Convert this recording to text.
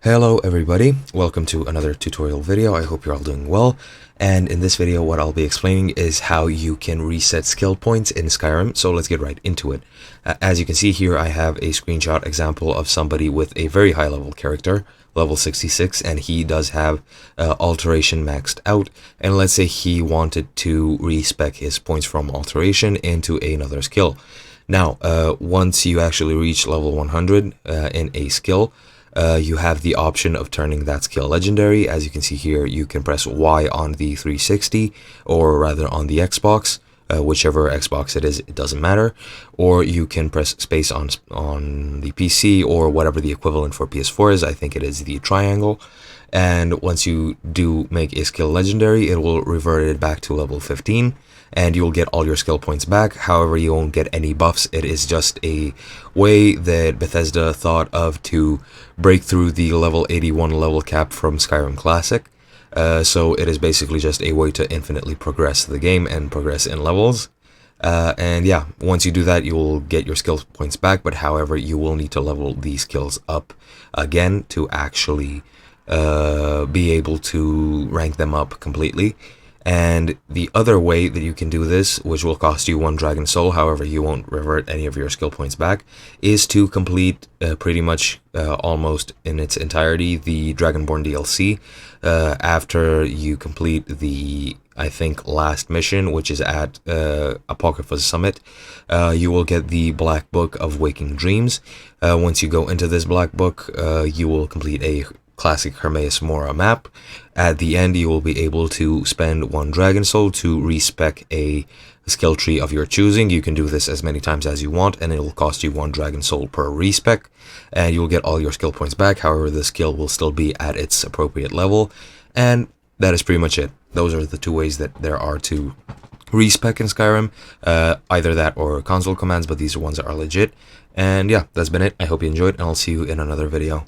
Hello everybody, welcome to another tutorial video. I hope you're all doing well, and in this video what I'll be explaining is how you can reset skill points in Skyrim, so let's get right into it. As you can see here, I have a screenshot example of somebody with a very high level character, level 66, and he does have alteration maxed out, and let's say he wanted to respec his points from alteration into another skill. Now, once you actually reach level 100 in a skill, you have the option of turning that skill legendary. As you can see here, you can press Y on the 360, or rather on the Xbox, whichever Xbox it is, it doesn't matter, or you can press space on the PC, or whatever the equivalent for PS4 is. I think it is the triangle, and once you do make a skill legendary, it will revert it back to level 15, and you'll get all your skill points back. However, you won't get any buffs. It is just a way that Bethesda thought of to break through the level 81 level cap from Skyrim Classic. So it is basically just a way to infinitely progress the game and progress in levels. And yeah, once you do that, you will get your skill points back, but however, you will need to level these skills up again to actually be able to rank them up completely. And the other way that you can do this, which will cost you 1 dragon soul, however you won't revert any of your skill points back, is to complete pretty much almost in its entirety the Dragonborn DLC. After you complete the, I think, last mission, which is at Apocrypha's Summit, you will get the Black Book of Waking Dreams. Once you go into this Black Book, you will complete a classic Hermaeus Mora map. At the end, you will be able to spend 1 dragon soul to respec a skill tree of your choosing. You can do this as many times as you want, and it will cost you 1 dragon soul per respec, and you will get all your skill points back. However, the skill will still be at its appropriate level, and that is pretty much it. Those are the 2 ways that there are to respec in Skyrim, either that or console commands, but these ones are legit. And yeah, that's been it. I hope you enjoyed, and I'll see you in another video.